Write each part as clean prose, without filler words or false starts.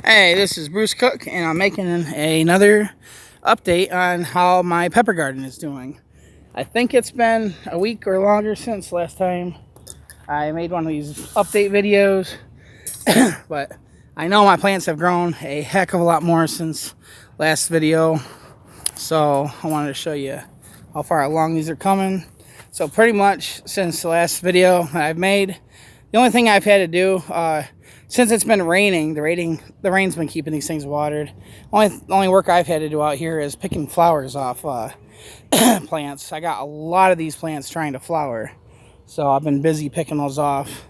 Hey, this is Bruce Cook, and I'm making another update on how my pepper garden is doing. I think it's been a week or longer since last time I made one of these update videos, but I know my plants have grown a heck of a lot more since last video, so I wanted to show you how far along these are coming. So pretty much since the last video I've made, the only thing I've had to do, since it's been raining, the rain's been keeping these things watered. Only work I've had to do out here is picking flowers off plants. I got a lot of these plants trying to flower, so I've been busy picking those off.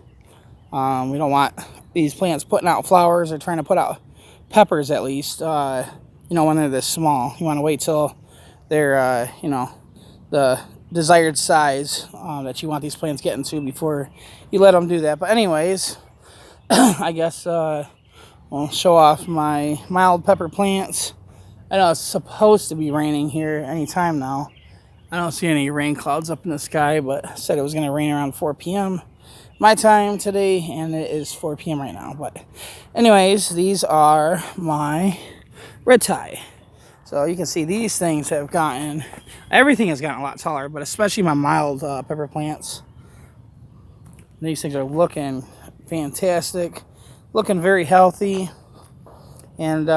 We don't want these plants putting out flowers or trying to put out peppers, at least. When they're this small, you want to wait till they're the desired size that you want these plants getting to before you let them do that. But anyways, I guess I'll show off my mild pepper plants. I know it's supposed to be raining here anytime now. I don't see any rain clouds up in the sky, but I said it was going to rain around 4 p.m. my time today, and it is 4 p.m. right now. But anyways, these are my red tie. So you can see these things have gotten, everything has gotten a lot taller, but especially my mild pepper plants. These things are looking fantastic, looking very healthy. And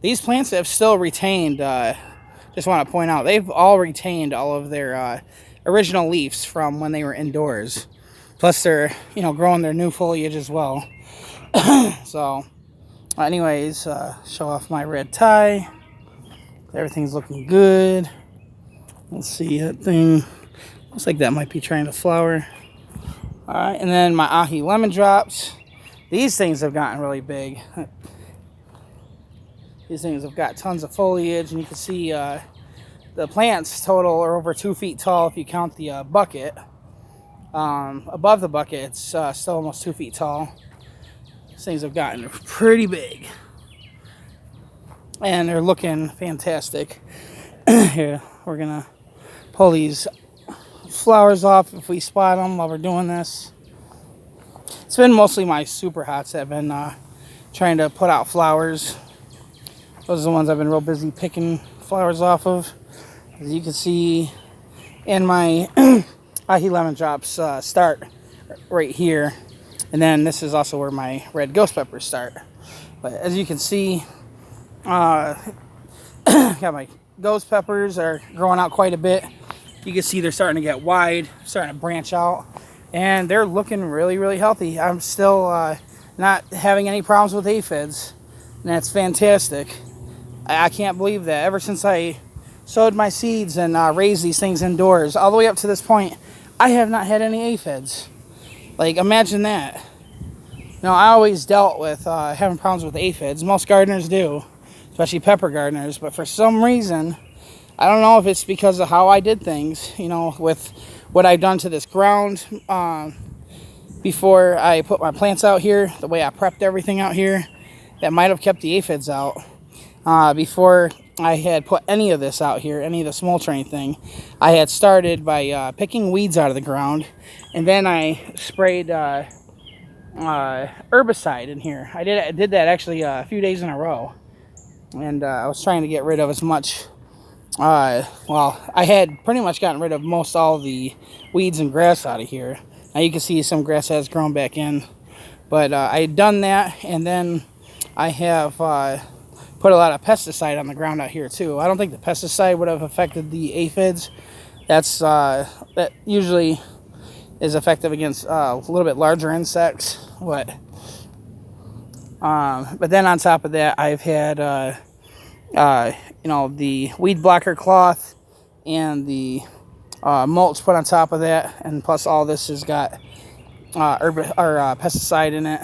these plants have still retained, just want to point out, they've all retained all of their original leaves from when they were indoors. Plus they're, growing their new foliage as well. So anyways, show off my red tie. Everything's looking good. Let's see, that thing looks like that might be trying to flower. All right, and then my ahi lemon drops. These things have gotten really big. These things have got tons of foliage, and you can see the plants total are over 2 feet tall if you count the bucket. Above the bucket, it's still almost 2 feet tall. These things have gotten pretty big, and they're looking fantastic. Here, we're gonna pull these flowers off if we spot them while we're doing this. It's been mostly my Superhots that have been trying to put out flowers. Those are the ones I've been real busy picking flowers off of. As you can see, in my ahi lemon drops start right here, and then this is also where my red ghost peppers start. But as you can see, got my ghost peppers are growing out quite a bit. You can see they're starting to get wide, starting to branch out, and they're looking really, really healthy. I'm still not having any problems with aphids, and that's fantastic. I can't believe that. Ever since I sowed my seeds and raised these things indoors, all the way up to this point, I have not had any aphids. Like, imagine that. I always dealt with having problems with aphids. Most gardeners do, especially pepper gardeners, but for some reason, I don't know if it's because of how I did things, with what I've done to this ground before I put my plants out here, the way I prepped everything out here, that might have kept the aphids out. Before I had put any of this out here, any of the mulch or anything, I had started by picking weeds out of the ground, and then I sprayed herbicide in here. I did that actually a few days in a row, and I was trying to get rid of as much. I had pretty much gotten rid of most all the weeds and grass out of here. Now you can see some grass has grown back in, but I had done that, and then I have put a lot of pesticide on the ground out here too. I don't think the pesticide would have affected the aphids. That usually is effective against a little bit larger insects, but then on top of that, I've had the weed blocker cloth and the mulch put on top of that, and plus all this has got pesticide in it.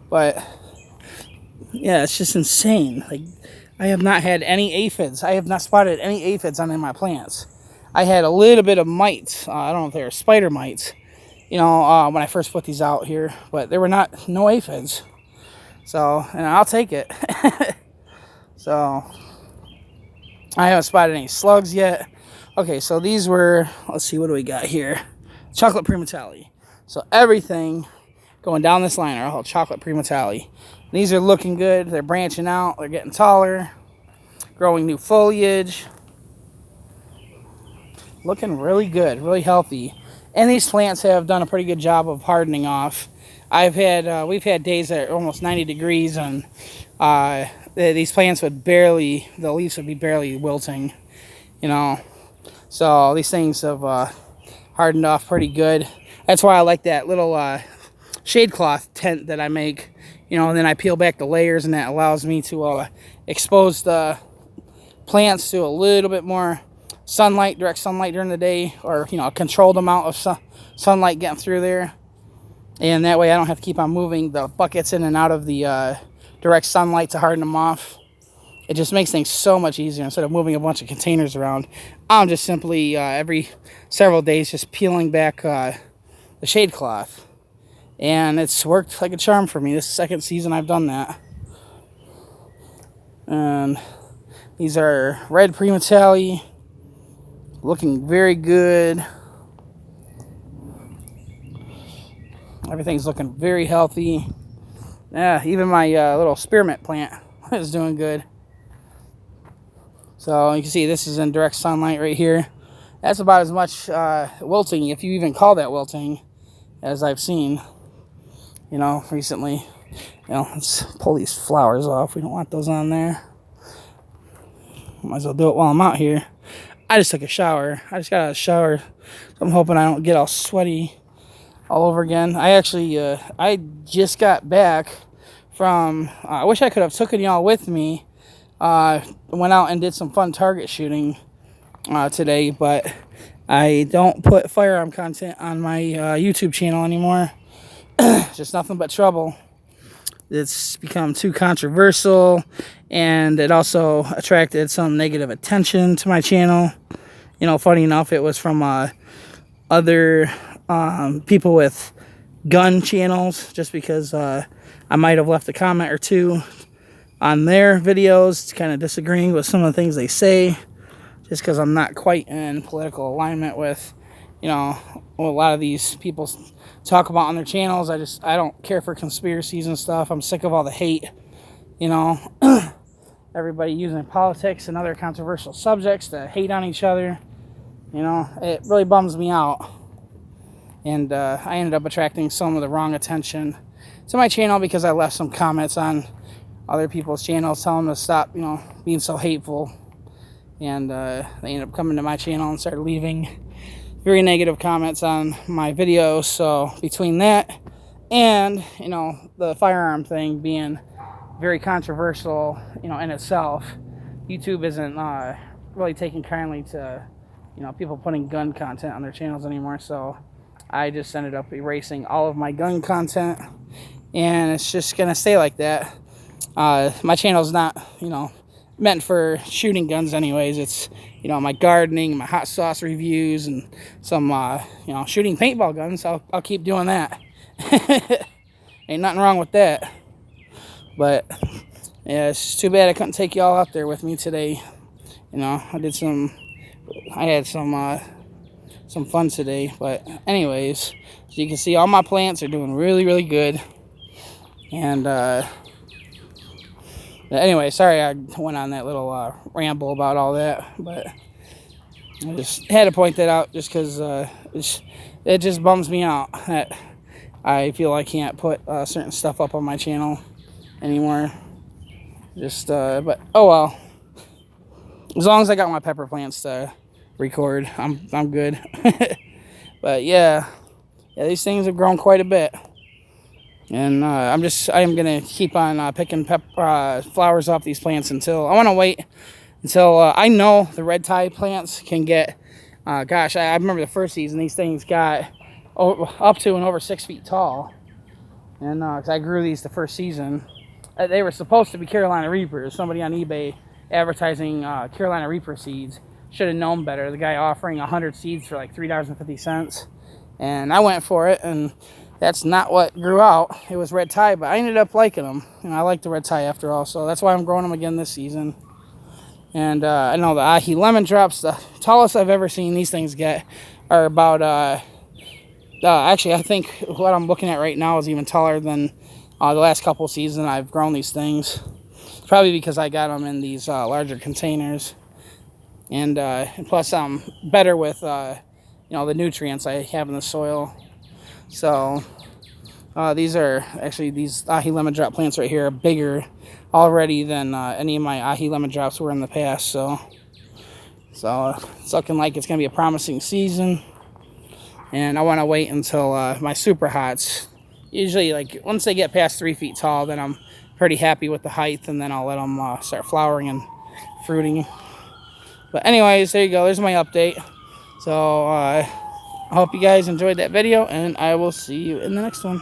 But yeah, it's just insane. Like, I have not had any aphids. I have not spotted any aphids on any of my plants. I had a little bit of mites. I don't know if they were spider mites, when I first put these out here, but there were no aphids. So, and I'll take it. So, I haven't spotted any slugs yet. Okay, so these were, let's see, what do we got here? Chocolate Primatali. So everything going down this line are all chocolate Primatali. These are looking good. They're branching out. They're getting taller, growing new foliage. Looking really good, really healthy. And these plants have done a pretty good job of hardening off. We've had days that are almost 90 degrees, and these plants would barely, the leaves would be barely wilting, you know. So these things have hardened off pretty good. That's why I like that little shade cloth tent that I make, you know, and then I peel back the layers, and that allows me to expose the plants to a little bit more sunlight, direct sunlight during the day, or, you know, a controlled amount of sunlight getting through there. And that way I don't have to keep on moving the buckets in and out of the direct sunlight to harden them off. It just makes things so much easier. Instead of moving a bunch of containers around, I'm just simply every several days just peeling back the shade cloth. And it's worked like a charm for me. This is the second season I've done that. And these are red Primatali, looking very good. Everything's looking very healthy. Yeah, even my little spearmint plant is doing good. So you can see this is in direct sunlight right here. That's about as much wilting, if you even call that wilting, as I've seen, you know, recently. You know, let's pull these flowers off. We don't want those on there. Might as well do it while I'm out here. I just took a shower. I just got out of the shower. So I'm hoping I don't get all sweaty all over again. I just got back from, I wish I could have taken y'all with me. Went out and did some fun target shooting today, but I don't put firearm content on my YouTube channel anymore. Just nothing but trouble. It's become too controversial, and it also attracted some negative attention to my channel. You know, funny enough, it was from other people with gun channels, just because I might have left a comment or two on their videos kind of disagreeing with some of the things they say, just because I'm not quite in political alignment with, you know, what a lot of these people talk about on their channels. I don't care for conspiracies and stuff. I'm sick of all the hate, you know. Everybody using politics and other controversial subjects to hate on each other. You know, it really bums me out. And I ended up attracting some of the wrong attention to my channel because I left some comments on other people's channels telling them to stop, you know, being so hateful. And they ended up coming to my channel and started leaving very negative comments on my videos. So between that and, you know, the firearm thing being very controversial, you know, in itself, YouTube isn't really taking kindly to, you know, people putting gun content on their channels anymore. So I just ended up erasing all of my gun content, and it's just gonna stay like that. My channel's not, you know, meant for shooting guns anyways. It's, you know, my gardening, my hot sauce reviews, and some you know, shooting paintball guns. I'll keep doing that. Ain't nothing wrong with that. But yeah, it's just too bad I couldn't take y'all out there with me today. You know, I had some fun today. But anyways, so you can see all my plants are doing really, really good. And anyway, sorry I went on that little ramble about all that, but I just had to point that out just because it just bums me out that I feel I can't put certain stuff up on my channel anymore. Just, but oh well. As long as I got my pepper plants to record, I'm good. But yeah, these things have grown quite a bit. And I am going to keep on picking flowers off these plants until, I want to wait until I know the red tie plants can get, gosh, I remember the first season, these things got up to and over 6 feet tall. And because I grew these the first season, they were supposed to be Carolina Reapers. Somebody on eBay advertising Carolina Reaper seeds should have known better. The guy offering 100 seeds for like $3.50. And I went for it, and that's not what grew out. It was red tie, but I ended up liking them. And I like the red tie after all, so that's why I'm growing them again this season. And I know the ahi lemon drops, the tallest I've ever seen these things get, are about, actually I think what I'm looking at right now is even taller than The last couple seasons I've grown these things. Probably because I got them in these larger containers. And plus I'm better with, the nutrients I have in the soil. So these are actually, these ahi lemon drop plants right here are bigger already than any of my ahi lemon drops were in the past. So it's looking like it's going to be a promising season. And I want to wait until my Superhots, usually like once they get past 3 feet tall, then I'm pretty happy with the height, and then I'll let them start flowering and fruiting. But anyways, there you go. There's my update. So I hope you guys enjoyed that video, and I will see you in the next one.